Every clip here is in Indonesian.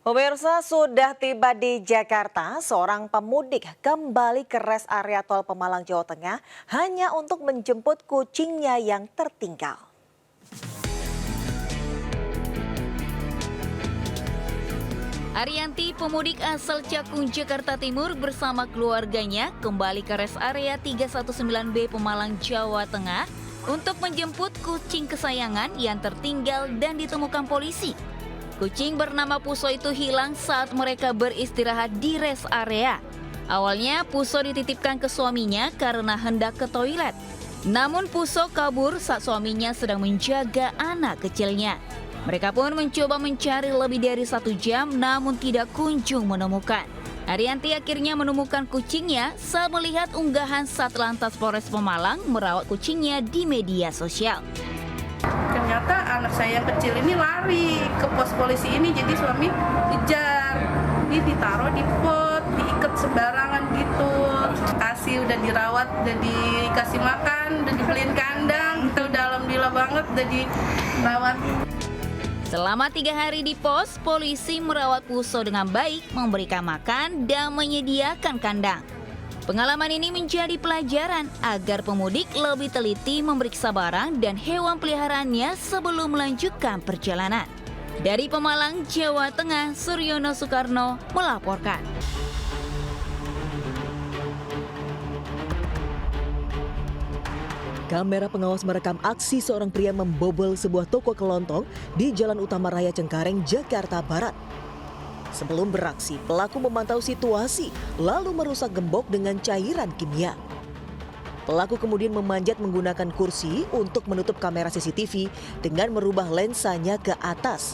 Pemirsa, sudah tiba di Jakarta, seorang pemudik kembali ke res area tol Pemalang, Jawa Tengah hanya untuk menjemput kucingnya yang tertinggal. Arianti, pemudik asal Cakung, Jakarta Timur bersama keluarganya kembali ke res area 319B Pemalang, Jawa Tengah untuk menjemput kucing kesayangan yang tertinggal dan ditemukan polisi. Kucing bernama Puso itu hilang saat mereka beristirahat di res area. Awalnya Puso dititipkan ke suaminya karena hendak ke toilet. Namun Puso kabur saat suaminya sedang menjaga anak kecilnya. Mereka pun mencoba mencari lebih dari 1 jam namun tidak kunjung menemukan. Arianti akhirnya menemukan kucingnya saat melihat unggahan Satlantas Polres Pemalang merawat kucingnya di media sosial. Ternyata anak saya yang kecil ini lari ke pos polisi ini, jadi suami kejar. Ini ditaruh di pot, diikat sembarangan gitu. Udah dirawat, udah dikasih makan, udah dibeliin kandang. Kita udah alhamdulillah banget udah dirawat. Selama 3 hari di pos, polisi merawat Puso dengan baik, memberikan makan dan menyediakan kandang. Pengalaman ini menjadi pelajaran agar pemudik lebih teliti memeriksa barang dan hewan peliharaannya sebelum melanjutkan perjalanan. Dari Pemalang, Jawa Tengah, Suryono Soekarno melaporkan. Kamera pengawas merekam aksi seorang pria membobol sebuah toko kelontong di Jalan Utama Raya Cengkareng, Jakarta Barat. Sebelum beraksi, pelaku memantau situasi, lalu merusak gembok dengan cairan kimia. Pelaku kemudian memanjat menggunakan kursi untuk menutup kamera CCTV dengan merubah lensanya ke atas.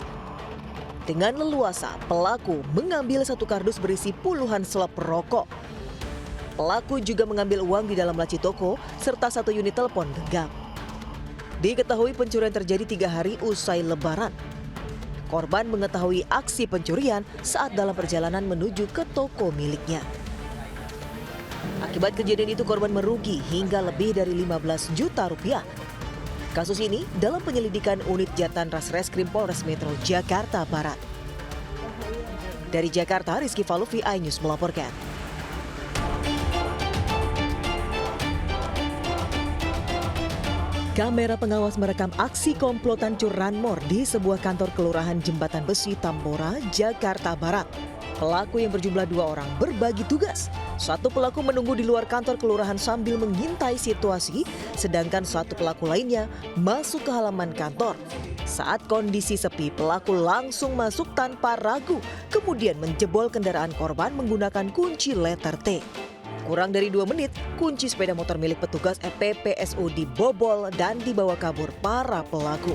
Dengan leluasa, pelaku mengambil 1 kardus berisi puluhan slop rokok. Pelaku juga mengambil uang di dalam laci toko serta 1 unit telepon genggam. Diketahui pencurian terjadi 3 hari usai Lebaran. Korban mengetahui aksi pencurian saat dalam perjalanan menuju ke toko miliknya. Akibat kejadian itu korban merugi hingga lebih dari 15 juta rupiah. Kasus ini dalam penyelidikan unit Jatan Rasreskrim Polres Metro Jakarta Barat. Dari Jakarta, Rizky Falufi, iNews melaporkan. Kamera pengawas merekam aksi komplotan curanmor di sebuah kantor kelurahan Jembatan Besi, Tambora, Jakarta Barat. Pelaku yang berjumlah 2 orang berbagi tugas. 1 pelaku menunggu di luar kantor kelurahan sambil mengintai situasi, sedangkan 1 pelaku lainnya masuk ke halaman kantor. Saat kondisi sepi, pelaku langsung masuk tanpa ragu, kemudian menjebol kendaraan korban menggunakan kunci letter T. Kurang dari 2 menit, kunci sepeda motor milik petugas PPSU dibobol dan dibawa kabur para pelaku.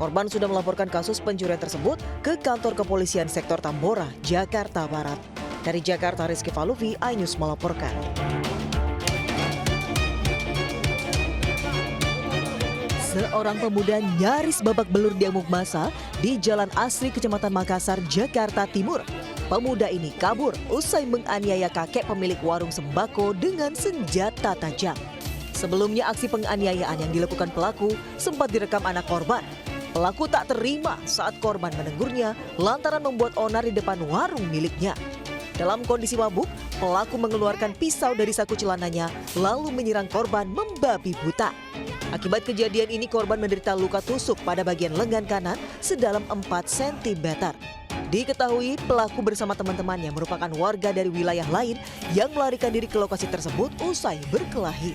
Korban sudah melaporkan kasus pencurian tersebut ke kantor kepolisian sektor Tambora, Jakarta Barat. Dari Jakarta, Rizky Falufi, iNews melaporkan. Seorang pemuda nyaris babak belur diamuk massa di Jalan Asri, Kecamatan Makassar, Jakarta Timur. Pemuda ini kabur usai menganiaya kakek pemilik warung sembako dengan senjata tajam. Sebelumnya aksi penganiayaan yang dilakukan pelaku sempat direkam anak korban. Pelaku tak terima saat korban menegurnya lantaran membuat onar di depan warung miliknya. Dalam kondisi mabuk, pelaku mengeluarkan pisau dari saku celananya lalu menyerang korban membabi buta. Akibat kejadian ini korban menderita luka tusuk pada bagian lengan kanan sedalam 4 cm. Diketahui pelaku bersama teman-temannya merupakan warga dari wilayah lain yang melarikan diri ke lokasi tersebut usai berkelahi.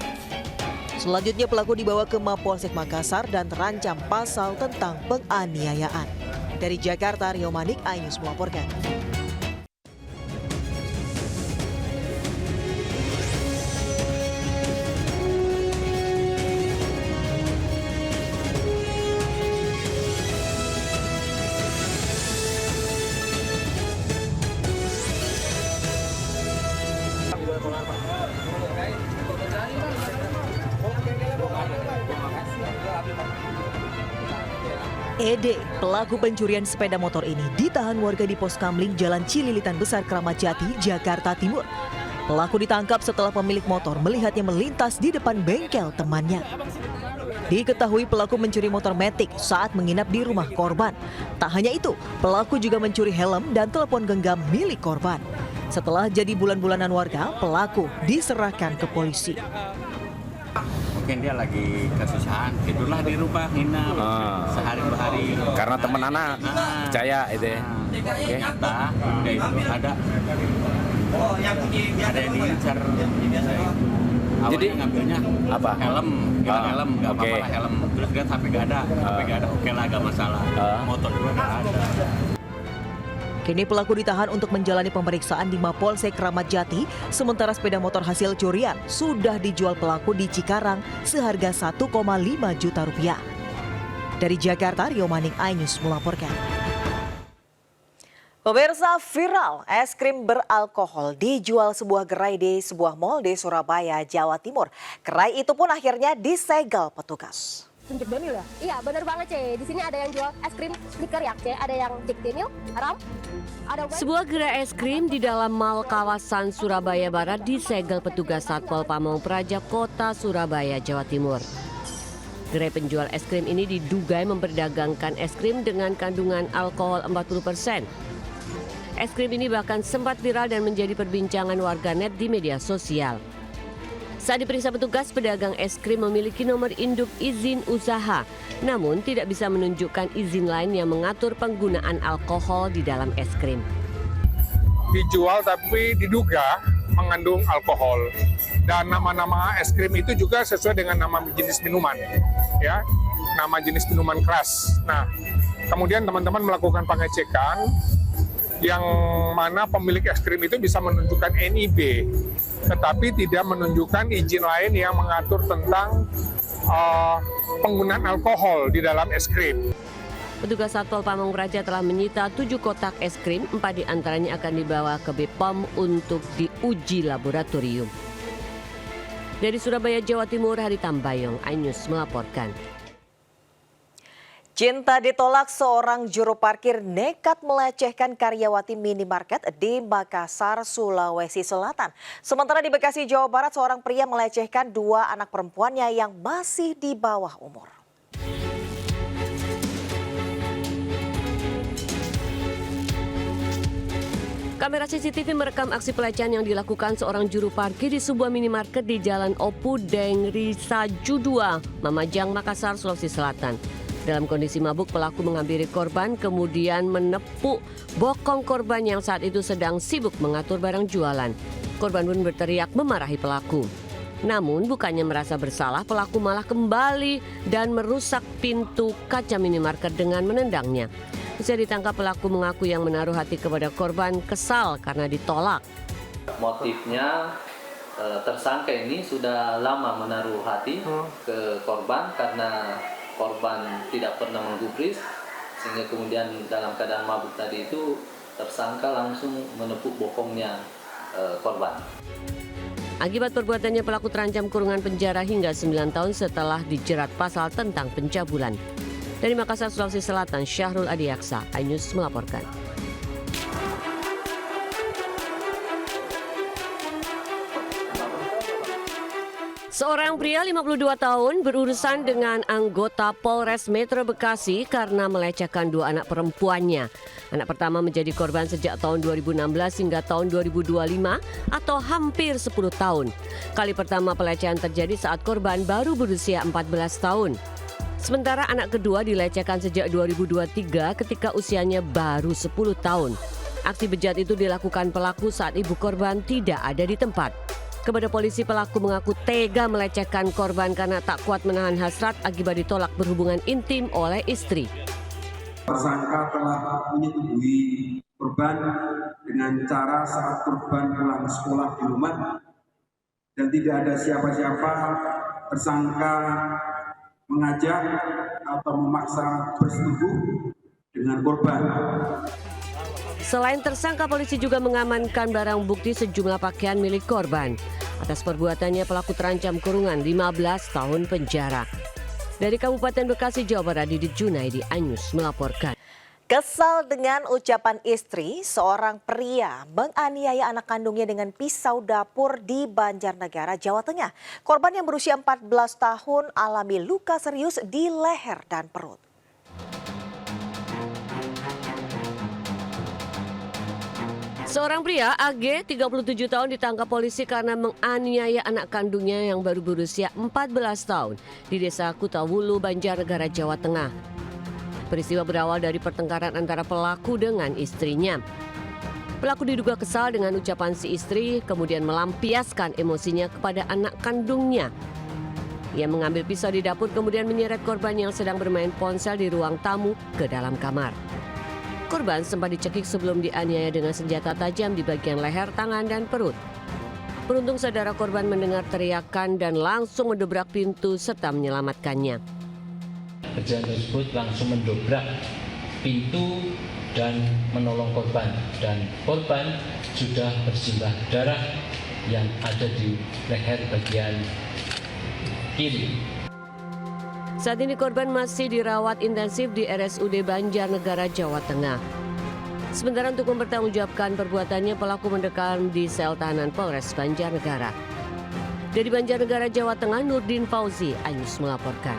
Selanjutnya pelaku dibawa ke Mapolsek Makassar dan terancam pasal tentang penganiayaan. Dari Jakarta, Rio Manik, iNews melaporkan. Ede, pelaku pencurian sepeda motor ini ditahan warga di pos Kamling Jalan Cililitan Besar, Kramat Jati, Jakarta Timur. Pelaku ditangkap setelah pemilik motor melihatnya melintas di depan bengkel temannya. Diketahui pelaku mencuri motor Matic saat menginap di rumah korban. Tak hanya itu, pelaku juga mencuri helm dan telepon genggam milik korban. Setelah jadi bulan-bulanan warga, pelaku diserahkan ke polisi. Mungkin dia lagi kesusahan, tidurlah di rumah nginap sehari dua hari. Karena teman anak percaya itu ya. Oke. Udah itu ada yang diincar. Awalnya ngambilnya apa? Helm, helm, nggak Oke. apa-apa lah helm. Terus dia sampai nggak ada, oke lah, nggak masalah. Motor juga nggak ada. Kini pelaku ditahan untuk menjalani pemeriksaan di Mapolsek Kramat Jati, sementara sepeda motor hasil curian sudah dijual pelaku di Cikarang seharga 1,5 juta rupiah. Dari Jakarta, Rio Maning, iNews melaporkan. Pemirsa, viral es krim beralkohol dijual sebuah gerai di sebuah mal di Surabaya, Jawa Timur. Gerai itu pun akhirnya disegel petugas. Jack Daniel ya? Iya, bener banget, Ce. Di sini ada yang jual es krim sneaker ya, Ce. Ada yang Jack Daniel, Ram, ada Sebuah gerai es krim di dalam mal kawasan Surabaya Barat disegel petugas Satpol Pamong Praja Kota Surabaya, Jawa Timur. Gerai penjual es krim ini diduga memperdagangkan es krim dengan kandungan alkohol 40%. Es krim ini bahkan sempat viral dan menjadi perbincangan warganet di media sosial. Saat diperiksa petugas, pedagang es krim memiliki nomor induk izin usaha, namun tidak bisa menunjukkan izin lain yang mengatur penggunaan alkohol di dalam es krim. Dijual tapi diduga mengandung alkohol, dan nama-nama es krim itu juga sesuai dengan nama jenis minuman, ya, nama jenis minuman keras. Nah, kemudian teman-teman melakukan pengecekan yang mana pemilik es krim itu bisa menunjukkan NIB, tetapi tidak menunjukkan izin lain yang mengatur tentang penggunaan alkohol di dalam es krim. Petugas Satpol Pamong Praja telah menyita 7 kotak es krim, 4 diantaranya akan dibawa ke BPOM untuk diuji laboratorium. Dari Surabaya, Jawa Timur, Hari Tambayong, iNews melaporkan. Cinta ditolak, seorang juru parkir nekat melecehkan karyawati minimarket di Makassar, Sulawesi Selatan. Sementara di Bekasi, Jawa Barat, seorang pria melecehkan 2 anak perempuannya yang masih di bawah umur. Kamera CCTV merekam aksi pelecehan yang dilakukan seorang juru parkir di sebuah minimarket di Jalan Opu Deng Risaju 2, Mamajang, Makassar, Sulawesi Selatan. Dalam kondisi mabuk, pelaku menghampiri korban, kemudian menepuk bokong korban yang saat itu sedang sibuk mengatur barang jualan. Korban pun berteriak memarahi pelaku. Namun bukannya merasa bersalah, pelaku malah kembali dan merusak pintu kaca minimarket dengan menendangnya. Usai ditangkap, pelaku mengaku yang menaruh hati kepada korban kesal karena ditolak. Motifnya tersangka ini sudah lama menaruh hati ke korban karena korban tidak pernah menggubris, sehingga kemudian dalam keadaan mabuk tadi itu tersangka langsung menepuk bokongnya korban. Akibat perbuatannya, pelaku terancam kurungan penjara hingga 9 tahun setelah dijerat pasal tentang pencabulan. Dari Makassar, Sulawesi Selatan, Syahrul Adiaksa, iNews melaporkan. Seorang pria 52 tahun berurusan dengan anggota Polres Metro Bekasi karena melecehkan 2 anak perempuannya. Anak pertama menjadi korban sejak tahun 2016 hingga tahun 2025 atau hampir 10 tahun. Kali pertama pelecehan terjadi saat korban baru berusia 14 tahun. Sementara anak kedua dilecehkan sejak 2023 ketika usianya baru 10 tahun. Aksi bejat itu dilakukan pelaku saat ibu korban tidak ada di tempat. Kepada polisi, pelaku mengaku tega melecehkan korban karena tak kuat menahan hasrat akibat ditolak berhubungan intim oleh istri. Tersangka telah menyetujui korban dengan cara saat korban pulang sekolah di rumah dan tidak ada siapa-siapa, tersangka mengajak atau memaksa bersetubuh dengan korban. Selain tersangka, polisi juga mengamankan barang bukti sejumlah pakaian milik korban. Atas perbuatannya, pelaku terancam kurungan 15 tahun penjara. Dari Kabupaten Bekasi, Jawa Barat, Didit Junaidi, iNews melaporkan. Kesal dengan ucapan istri, seorang pria menganiaya anak kandungnya dengan pisau dapur di Banjarnegara, Jawa Tengah. Korban yang berusia 14 tahun alami luka serius di leher dan perut. Seorang pria AG 37 tahun ditangkap polisi karena menganiaya anak kandungnya yang baru berusia 14 tahun di Desa Kutawulu, Banjarnegara, Jawa Tengah. Peristiwa berawal dari pertengkaran antara pelaku dengan istrinya. Pelaku diduga kesal dengan ucapan si istri, kemudian melampiaskan emosinya kepada anak kandungnya. Ia mengambil pisau di dapur kemudian menyeret korban yang sedang bermain ponsel di ruang tamu ke dalam kamar. Korban sempat dicekik sebelum dianiaya dengan senjata tajam di bagian leher, tangan, dan perut. Beruntung saudara korban mendengar teriakan dan langsung mendobrak pintu serta menyelamatkannya. Kejadian tersebut langsung mendobrak pintu dan menolong korban, dan korban sudah bersimbah darah yang ada di leher bagian kiri. Saat ini korban masih dirawat intensif di RSUD Banjarnegara, Jawa Tengah. Sementara untuk mempertanggungjawabkan perbuatannya, pelaku mendekam di sel tahanan Polres Banjarnegara. Dari Banjarnegara, Jawa Tengah, Nurdin Fauzi, Ainus melaporkan.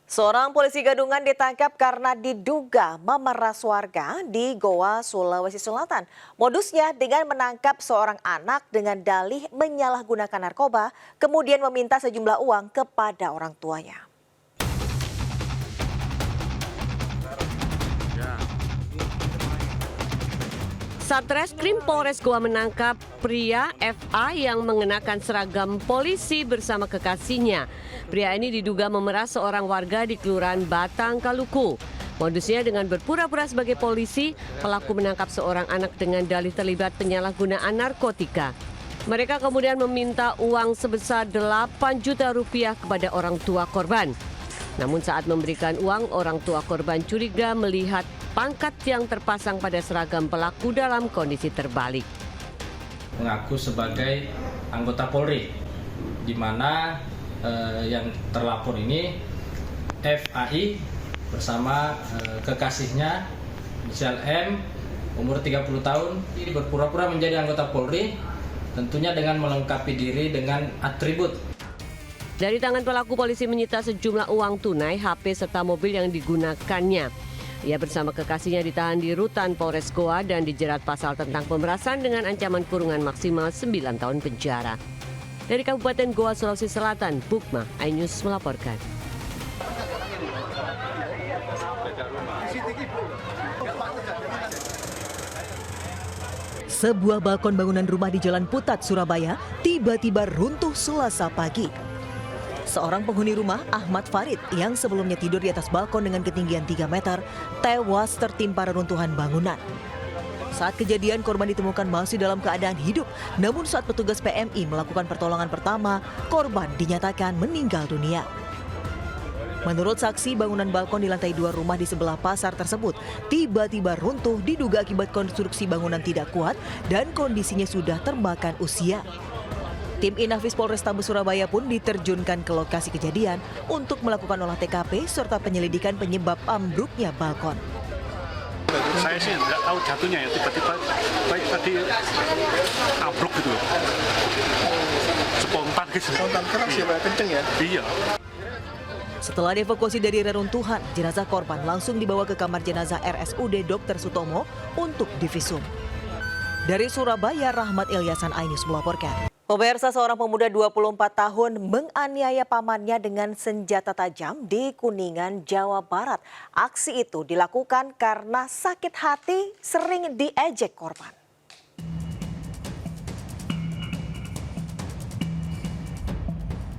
Seorang polisi gadungan ditangkap karena diduga memeras warga di Goa, Sulawesi Selatan. Modusnya dengan menangkap seorang anak dengan dalih menyalahgunakan narkoba, kemudian meminta sejumlah uang kepada orang tuanya. Satreskrim Polres Goa menangkap pria FA yang mengenakan seragam polisi bersama kekasihnya. Pria ini diduga memeras seorang warga di Kelurahan Batang, Kaluku. Modusnya dengan berpura-pura sebagai polisi, pelaku menangkap seorang anak dengan dalih terlibat penyalahgunaan narkotika. Mereka kemudian meminta uang sebesar 8 juta rupiah kepada orang tua korban. Namun saat memberikan uang, orang tua korban curiga melihat pangkat yang terpasang pada seragam pelaku dalam kondisi terbalik. Mengaku sebagai anggota Polri, di mana yang terlapor ini FAI bersama kekasihnya inisial M, umur 30 tahun, berpura-pura menjadi anggota Polri, tentunya dengan melengkapi diri dengan atribut. Dari tangan pelaku, polisi menyita sejumlah uang tunai, HP serta mobil yang digunakannya. Ia bersama kekasihnya ditahan di Rutan Polres Goa dan dijerat pasal tentang pemerasan dengan ancaman kurungan maksimal 9 tahun penjara. Dari Kabupaten Goa, Sulawesi Selatan, Bukma, Ainus melaporkan. Sebuah balkon bangunan rumah di Jalan Putat, Surabaya, tiba-tiba runtuh Selasa pagi. Seorang penghuni rumah, Ahmad Farid, yang sebelumnya tidur di atas balkon dengan ketinggian 3 meter, tewas tertimpa reruntuhan bangunan. Saat kejadian, korban ditemukan masih dalam keadaan hidup, namun saat petugas PMI melakukan pertolongan pertama, korban dinyatakan meninggal dunia. Menurut saksi, bangunan balkon di lantai 2 rumah di sebelah pasar tersebut tiba-tiba runtuh diduga akibat konstruksi bangunan tidak kuat dan kondisinya sudah termakan usia. Tim Inafis Polrestabes Surabaya pun diterjunkan ke lokasi kejadian untuk melakukan olah TKP serta penyelidikan penyebab ambruknya balkon. Saya sih nggak tahu jatuhnya ya, tiba-tiba baik tadi ambruk gitu loh. Spontan gitu. Spontan keras ya, kenceng ya? Iya. Setelah dievakuasi dari reruntuhan, jenazah korban langsung dibawa ke kamar jenazah RSUD Dr. Sutomo untuk divisum. Dari Surabaya, Rahmat Ilyasan, Ainus melaporkan. Pemirsa, seorang pemuda 24 tahun menganiaya pamannya dengan senjata tajam di Kuningan, Jawa Barat. Aksi itu dilakukan karena sakit hati sering diejek korban.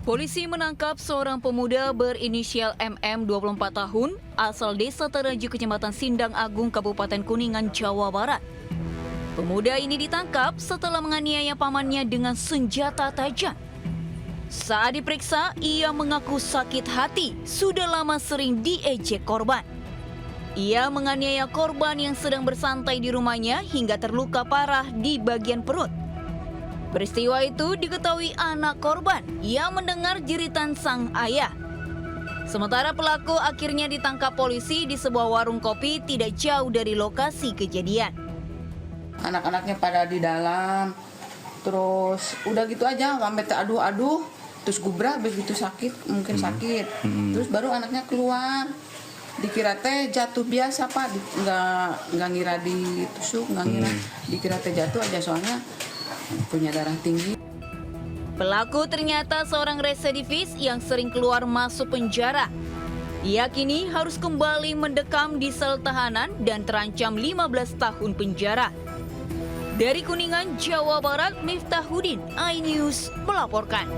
Polisi menangkap seorang pemuda berinisial MM 24 tahun asal Desa Teraju, Kecamatan Sindang Agung, Kabupaten Kuningan, Jawa Barat. Pemuda ini ditangkap setelah menganiaya pamannya dengan senjata tajam. Saat diperiksa, ia mengaku sakit hati sudah lama sering diejek korban. Ia menganiaya korban yang sedang bersantai di rumahnya hingga terluka parah di bagian perut. Peristiwa itu diketahui anak korban yang mendengar jeritan sang ayah. Sementara pelaku akhirnya ditangkap polisi di sebuah warung kopi tidak jauh dari lokasi kejadian. Anak-anaknya pada di dalam, terus udah gitu aja sampai adu-adu, terus gubrak begitu sakit, mungkin sakit. Terus baru anaknya keluar, dikira teh jatuh biasa Pak, nggak ngira ditusuk, nggak ngira, dikira teh jatuh aja soalnya punya darah tinggi. Pelaku ternyata seorang residivis yang sering keluar masuk penjara. Ia kini harus kembali mendekam di sel tahanan dan terancam 15 tahun penjara. Dari Kuningan, Jawa Barat, Miftahudin, iNews melaporkan.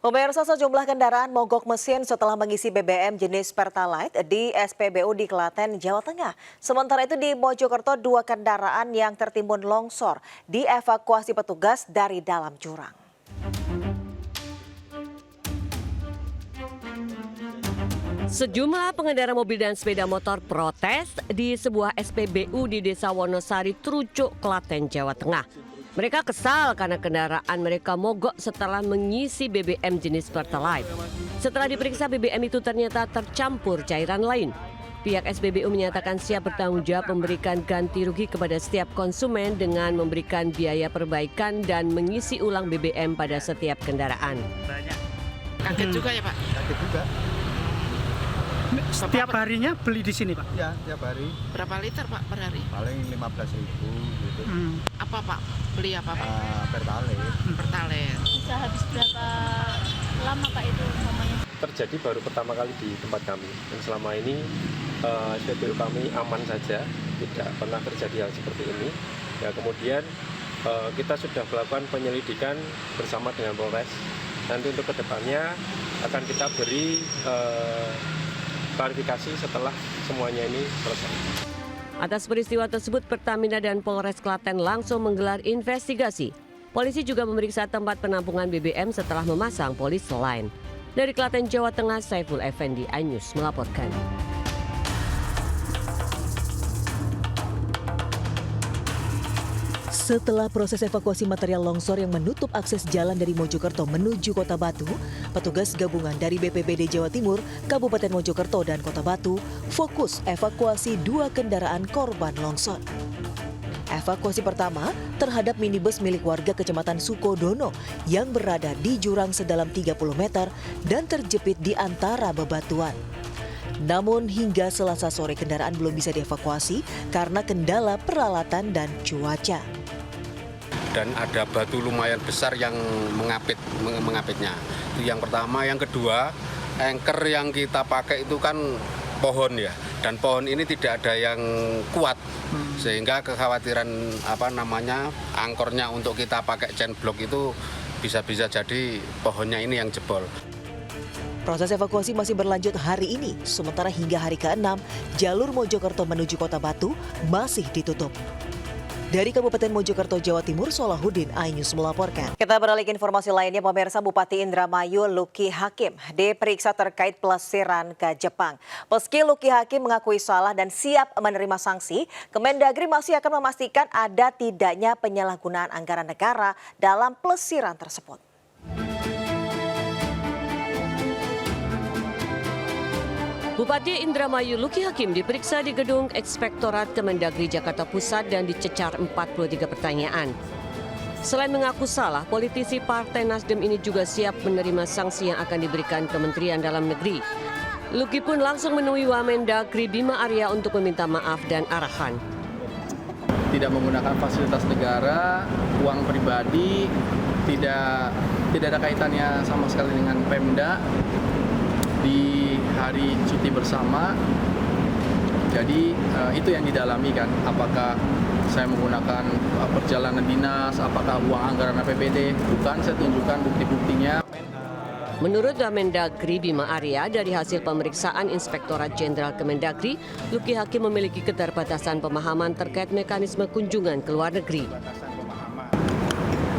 Pemirsa, sejumlah kendaraan mogok mesin setelah mengisi BBM jenis Pertalite di SPBU di Klaten, Jawa Tengah. Sementara itu di Mojokerto, 2 kendaraan yang tertimbun longsor dievakuasi petugas dari dalam jurang. Sejumlah pengendara mobil dan sepeda motor protes di sebuah SPBU di Desa Wonosari, Trucuk, Klaten, Jawa Tengah. Mereka kesal karena kendaraan mereka mogok setelah mengisi BBM jenis Pertalite. Setelah diperiksa, BBM itu ternyata tercampur cairan lain. Pihak SPBU menyatakan siap bertanggung jawab memberikan ganti rugi kepada setiap konsumen dengan memberikan biaya perbaikan dan mengisi ulang BBM pada setiap kendaraan. Kaget juga ya Pak? Kaget juga. Setiap harinya beli di sini Pak? Ya, tiap hari. Berapa liter Pak per hari? Paling 15.000 gitu. Apa Pak? Beli apa Pak? Pertalite. Pertalite. Bisa habis berapa lama Pak itu momennya? Terjadi baru pertama kali di tempat kami. Dan selama ini SPBU kami aman saja, tidak pernah terjadi hal seperti ini. Ya, kemudian kita sudah melakukan penyelidikan bersama dengan Polres. Nanti untuk kedepannya akan kita beri klarifikasi setelah semuanya ini selesai. Atas peristiwa tersebut, Pertamina dan Polres Klaten langsung menggelar investigasi. Polisi juga memeriksa tempat penampungan BBM setelah memasang polis lain. Dari Klaten, Jawa Tengah, Saiful Effendi, iNews melaporkan. Setelah proses evakuasi material longsor yang menutup akses jalan dari Mojokerto menuju Kota Batu, petugas gabungan dari BPBD Jawa Timur, Kabupaten Mojokerto dan Kota Batu fokus evakuasi 2 kendaraan korban longsor. Evakuasi pertama terhadap minibus milik warga Kecamatan Sukodono yang berada di jurang sedalam 30 meter dan terjepit di antara bebatuan. Namun hingga Selasa sore kendaraan belum bisa dievakuasi karena kendala peralatan dan cuaca. Dan ada batu lumayan besar yang mengapitnya. Itu yang pertama. Yang kedua, anchor yang kita pakai itu kan pohon ya. Dan pohon ini tidak ada yang kuat. Sehingga kekhawatiran angkornya untuk kita pakai chain block itu bisa-bisa jadi pohonnya ini yang jebol. Proses evakuasi masih berlanjut hari ini, sementara hingga hari ke-6, jalur Mojokerto menuju Kota Batu masih ditutup. Dari Kabupaten Mojokerto, Jawa Timur, Solahuddin, iNews melaporkan. Kita beralih ke informasi lainnya, pemirsa. Bupati Indramayu Luki Hakim diperiksa terkait pelesiran ke Jepang. Meski Luki Hakim mengakui salah dan siap menerima sanksi, Kemendagri masih akan memastikan ada tidaknya penyalahgunaan anggaran negara dalam pelesiran tersebut. Bupati Indramayu Luki Hakim diperiksa di gedung Inspektorat Kemendagri Jakarta Pusat dan dicecar 43 pertanyaan. Selain mengaku salah, politisi Partai Nasdem ini juga siap menerima sanksi yang akan diberikan Kementerian Dalam Negeri. Luki pun langsung menemui Wamendagri Bima Arya untuk meminta maaf dan arahan. Tidak menggunakan fasilitas negara, uang pribadi, tidak ada kaitannya sama sekali dengan Pemda. Di hari cuti bersama, jadi itu yang didalami kan, apakah saya menggunakan perjalanan dinas, apakah uang anggaran APBD, bukan, saya tunjukkan bukti-buktinya. Menurut Wamendagri Bima Arya, dari hasil pemeriksaan Inspektorat Jenderal Kemendagri, Luki Hakim memiliki keterbatasan pemahaman terkait mekanisme kunjungan ke luar negeri.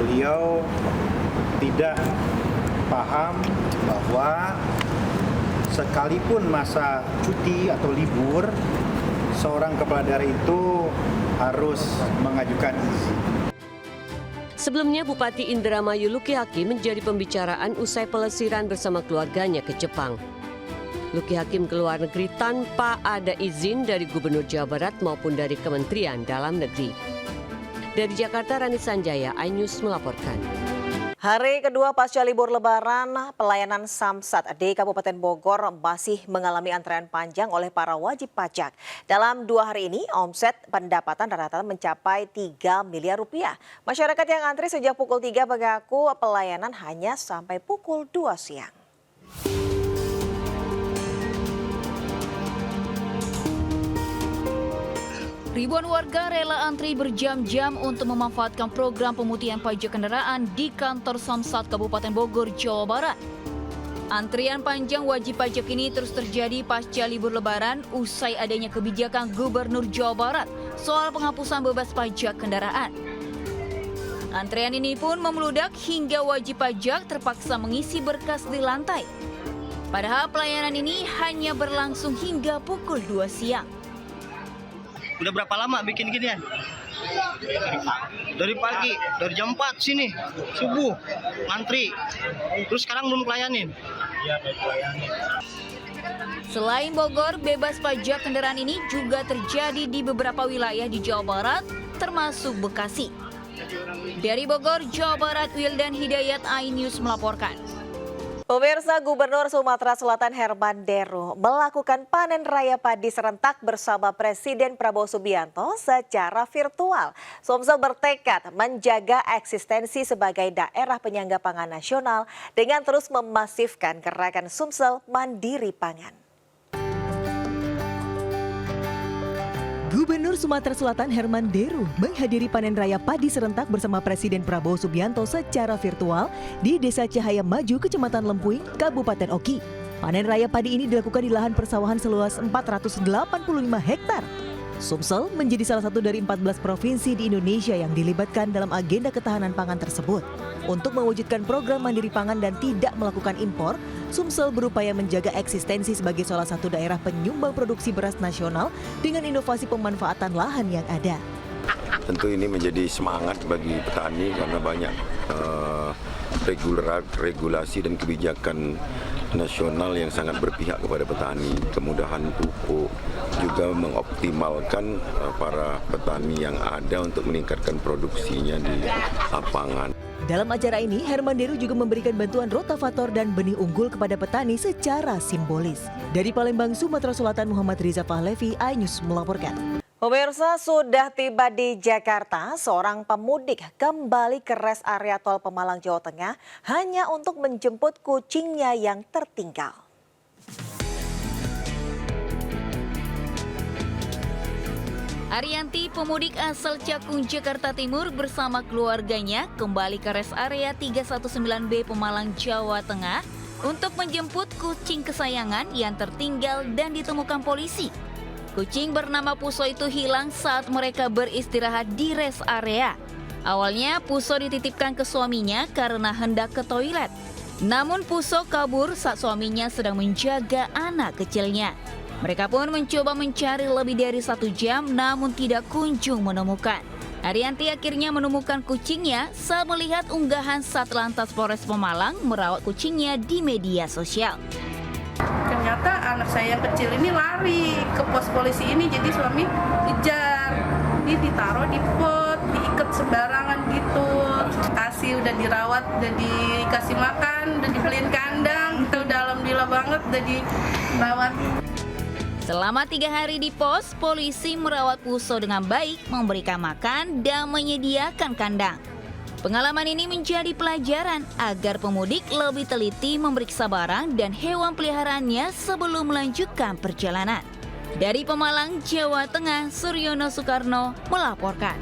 Beliau tidak paham bahwa sekalipun masa cuti atau libur, seorang kepala daerah itu harus mengajukan izin. Sebelumnya, Bupati Indramayu Luki Hakim menjadi pembicaraan usai pelesiran bersama keluarganya ke Jepang. Luki Hakim ke luar negeri tanpa ada izin dari Gubernur Jawa Barat maupun dari Kementerian Dalam Negeri. Dari Jakarta, Rani Sanjaya, iNews melaporkan. Hari kedua pasca libur Lebaran, pelayanan Samsat di Kabupaten Bogor masih mengalami antrean panjang oleh para wajib pajak. Dalam 2 hari ini, omset pendapatan rata-rata mencapai 3 miliar rupiah. Masyarakat yang antri sejak pukul 3 mengaku pelayanan hanya sampai pukul 2 siang. Ribuan warga rela antri berjam-jam untuk memanfaatkan program pemutihan pajak kendaraan di kantor Samsat Kabupaten Bogor, Jawa Barat. Antrian panjang wajib pajak ini terus terjadi pasca libur Lebaran usai adanya kebijakan Gubernur Jawa Barat soal penghapusan bebas pajak kendaraan. Antrian ini pun membeludak hingga wajib pajak terpaksa mengisi berkas di lantai. Padahal pelayanan ini hanya berlangsung hingga pukul 2 siang. Udah berapa lama bikin ginian? Dari pagi, dari jam 4 sini, subuh, ngantri. Terus sekarang belum pelayanin. Iya, baik pelayanin. Selain Bogor, bebas pajak kendaraan ini juga terjadi di beberapa wilayah di Jawa Barat, termasuk Bekasi. Dari Bogor, Jawa Barat, Wildan Hidayat, iNews melaporkan. Pemirsa, Gubernur Sumatera Selatan Herman Deru melakukan panen raya padi serentak bersama Presiden Prabowo Subianto secara virtual. Sumsel bertekad menjaga eksistensi sebagai daerah penyangga pangan nasional dengan terus memasifkan gerakan Sumsel Mandiri Pangan. Gubernur Sumatera Selatan Herman Deru menghadiri panen raya padi serentak bersama Presiden Prabowo Subianto secara virtual di Desa Cahaya Maju, Kecamatan Lempuing, Kabupaten Oki. Panen raya padi ini dilakukan di lahan persawahan seluas 485 hektar. Sumsel menjadi salah satu dari 14 provinsi di Indonesia yang dilibatkan dalam agenda ketahanan pangan tersebut. Untuk mewujudkan program mandiri pangan dan tidak melakukan impor, Sumsel berupaya menjaga eksistensi sebagai salah satu daerah penyumbang produksi beras nasional dengan inovasi pemanfaatan lahan yang ada. Tentu ini menjadi semangat bagi petani karena banyak regulasi dan kebijakan nasional yang sangat berpihak kepada petani. Kemudahan pupuk, juga mengoptimalkan para petani yang ada untuk meningkatkan produksinya di lapangan. Dalam acara ini, Herman Deru juga memberikan bantuan rotavator dan benih unggul kepada petani secara simbolis. Dari Palembang, Sumatera Selatan, Muhammad Riza Fahlevi, iNews melaporkan. Pemirsa, sudah tiba di Jakarta, seorang pemudik kembali ke res area tol Pemalang, Jawa Tengah hanya untuk menjemput kucingnya yang tertinggal. Arianti, pemudik asal Cakung, Jakarta Timur bersama keluarganya kembali ke res area 319B Pemalang, Jawa Tengah untuk menjemput kucing kesayangan yang tertinggal dan ditemukan polisi. Kucing bernama Puso itu hilang saat mereka beristirahat di res area. Awalnya Puso dititipkan ke suaminya karena hendak ke toilet. Namun Puso kabur saat suaminya sedang menjaga anak kecilnya. Mereka pun mencoba mencari lebih dari 1 jam namun tidak kunjung menemukan. Arianti akhirnya menemukan kucingnya saat melihat unggahan Satlantas Polres Pemalang merawat kucingnya di media sosial. Ternyata anak saya yang kecil ini lari ke pos polisi ini, jadi suami kejar. Ini ditaruh di pot, diikat sembarangan gitu. Kasih udah dirawat, udah dikasih makan, udah dibeliin kandang. Itu udah alhamdulillah banget udah dirawat. Selama 3 hari di pos, polisi merawat Puso dengan baik, memberikan makan dan menyediakan kandang. Pengalaman ini menjadi pelajaran agar pemudik lebih teliti memeriksa barang dan hewan peliharaannya sebelum melanjutkan perjalanan. Dari Pemalang, Jawa Tengah, Suryono Soekarno melaporkan.